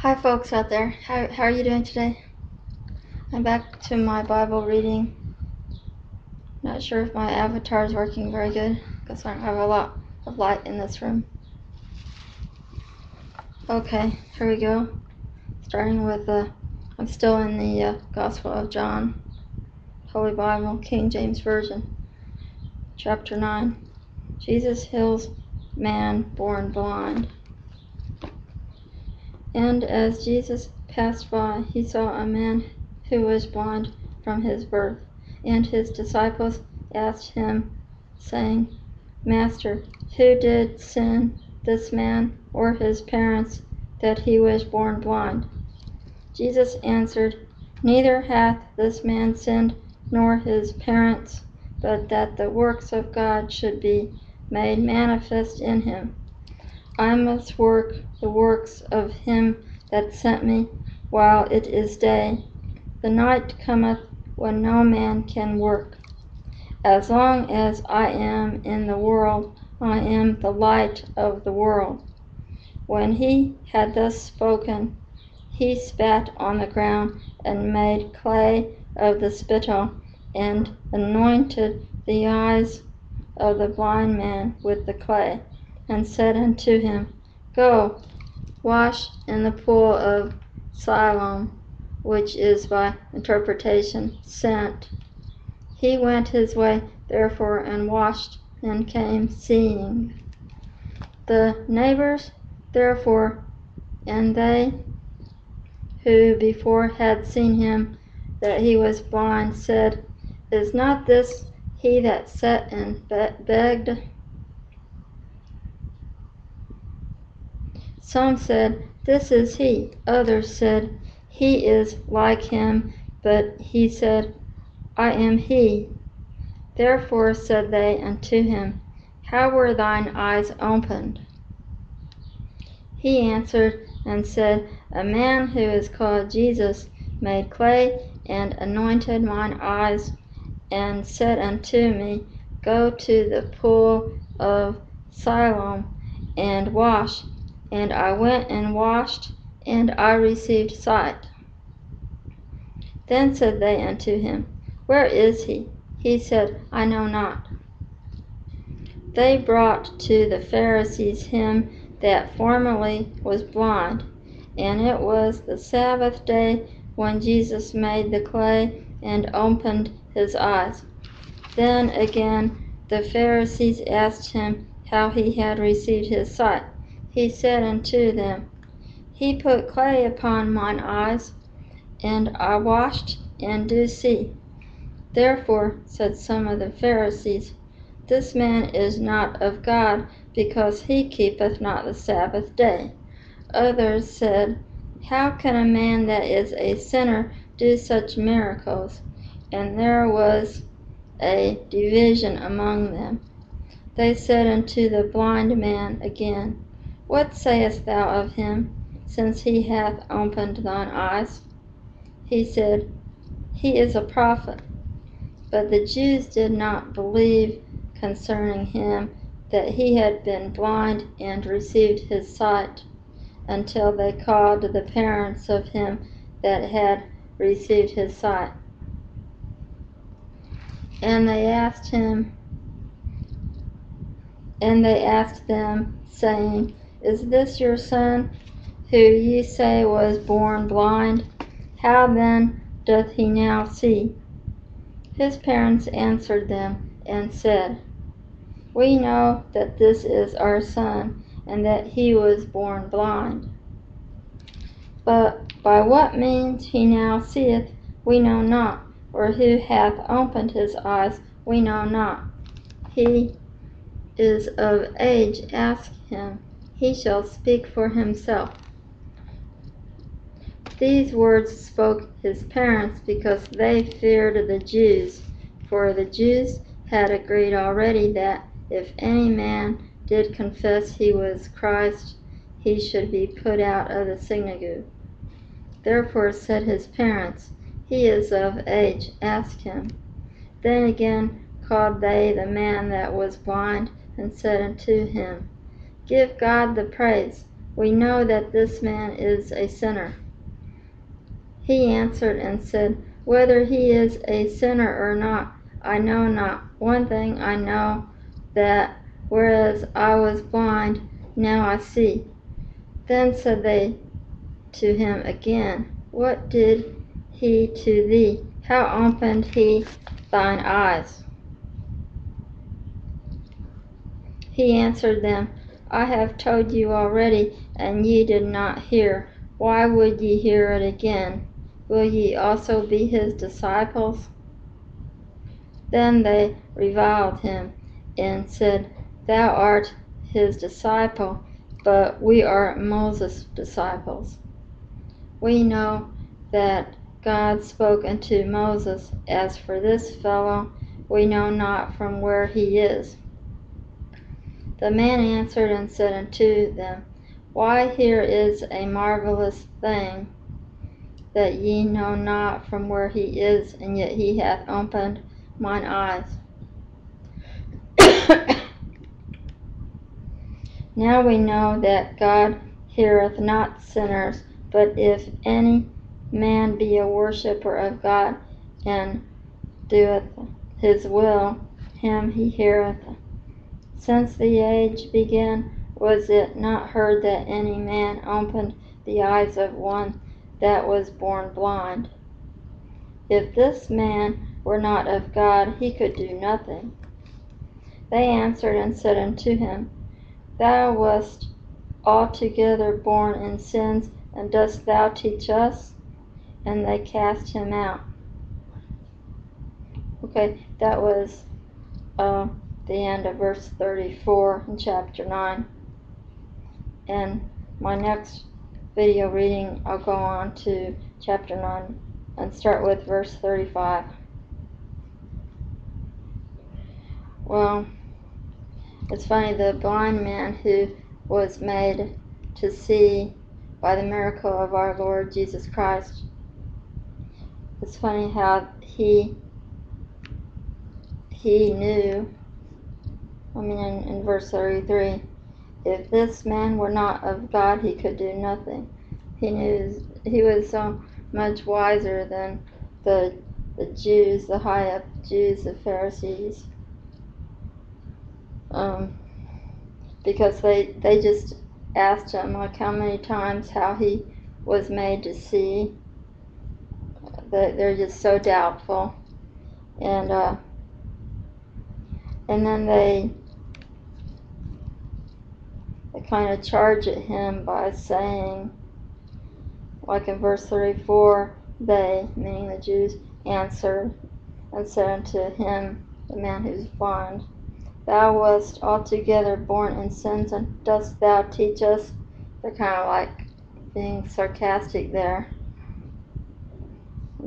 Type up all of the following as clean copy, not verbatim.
Hi folks out there, how are you doing today? I'm back to my Bible reading. Not sure if my avatar is working very good because I don't have a lot of light in this room. Okay, here we go. Starting with, I'm still in the Gospel of John, Holy Bible, King James Version, chapter 9. Jesus heals man born blind. And as Jesus passed by, he saw a man who was blind from his birth. And his disciples asked him, saying, Master, who did sin, this man or his parents, that he was born blind? Jesus answered, Neither hath this man sinned nor his parents, but that the works of God should be made manifest in him. I must work the works of him that sent me while it is day. The night cometh when no man can work. As long as I am in the world, I am the light of the world. When he had thus spoken, he spat on the ground and made clay of the spittle and anointed the eyes of the blind man with the clay, and said unto him, Go, wash in the pool of Siloam, which is by interpretation sent. He went his way therefore and washed, and came seeing. The neighbors therefore and they who before had seen him that he was blind said, Is not this he that sat and begged? Some said, This is he. Others said, He is like him. But he said, I am he. Therefore said they unto him, How were thine eyes opened? He answered and said, A man who is called Jesus made clay and anointed mine eyes, and said unto me, Go to the pool of Siloam and wash. And I went and washed, and I received sight. Then said they unto him, Where is he? He said, I know not. They brought to the Pharisees him that formerly was blind, and it was the Sabbath day when Jesus made the clay and opened his eyes. Then again the Pharisees asked him how he had received his sight. He said unto them, He put clay upon mine eyes, and I washed, and do see. Therefore said some of the Pharisees, This man is not of God, because he keepeth not the Sabbath day. Others said, How can a man that is a sinner do such miracles? And there was a division among them. They said unto the blind man again, What sayest thou of him, since he hath opened thine eyes? He said, He is a prophet. But the Jews did not believe concerning him that he had been blind and received his sight, until they called the parents of him that had received his sight. And they asked them, saying, Is this your son, who ye say was born blind? How then doth he now see? His parents answered them and said, We know that this is our son, and that he was born blind. But by what means he now seeth, we know not, or who hath opened his eyes, we know not. He is of age, ask him, he shall speak for himself. These words spoke his parents because they feared the Jews, for the Jews had agreed already that if any man did confess he was Christ, he should be put out of the synagogue. Therefore said his parents, He is of age, ask him. Then again called they the man that was blind, and said unto him, Give God the praise, "We know that this man is a sinner." He answered and said, "Whether he is a sinner or not, I know not. One thing I know, that whereas I was blind, now I see." Then said they to him again, "What did he to thee? How opened he thine eyes?" He answered them, "I have told you already, and ye did not hear. Why would ye hear it again? Will ye also be his disciples?" Then they reviled him, and said, "Thou art his disciple, but we are Moses' disciples. We know that God spoke unto Moses. As for this fellow, we know not from where he is." The man answered and said unto them, "Why, here is a marvelous thing, that ye know not from where he is, and yet he hath opened mine eyes." Now we know that God heareth not sinners, but if any man be a worshipper of God, and doeth his will, him he heareth. Since the age began, was it not heard that any man opened the eyes of one that was born blind? If this man were not of God, he could do nothing. They answered and said unto him, "Thou wast altogether born in sins, and dost thou teach us?" And they cast him out. Okay, that was the end of verse 34 in chapter 9. And my next video reading, I'll go on to chapter 9 and start with verse 35. Well, it's funny, the blind man who was made to see by the miracle of our Lord Jesus Christ, it's funny how he knew, in verse 33, if this man were not of God, he could do nothing. He knew he was so much wiser than the Jews, the high up Jews, the Pharisees, because they just asked him like how many times how he was made to see. They're just so doubtful, and then they kind of charge at him by saying, like in verse 34, they, meaning the Jews, answered and said unto him, the man who's blind, "Thou wast altogether born in sins, and dost thou teach us?" They're kind of like being sarcastic there.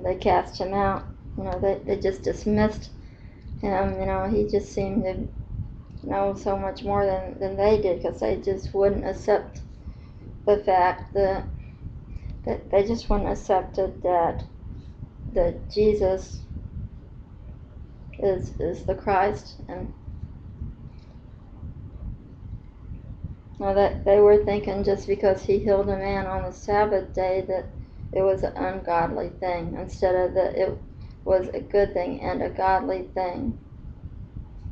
They cast him out. They just dismissed him. He just seemed to know so much more than they did, because they just wouldn't accept the fact that they just wouldn't accept it that Jesus is the Christ, and that they were thinking just because he healed a man on the Sabbath day that it was an ungodly thing, instead of that it was a good thing and a godly thing,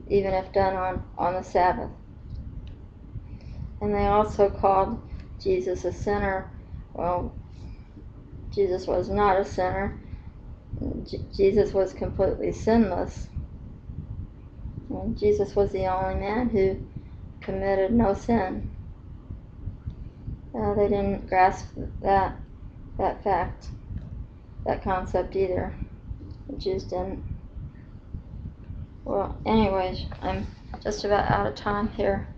even if done on the Sabbath. And they also called Jesus a sinner. Well, Jesus was not a sinner. Jesus was completely sinless. And Jesus was the only man who committed no sin. They didn't grasp that fact, that concept either. The Jews didn't. Well, anyways, I'm just about out of time here.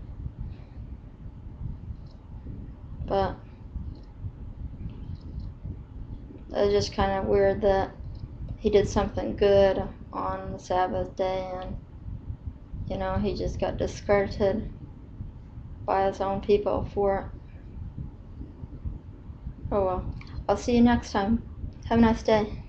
But it's just kind of weird that he did something good on the Sabbath day, and he just got discredited by his own people for it. Oh well. I'll see you next time. Have a nice day.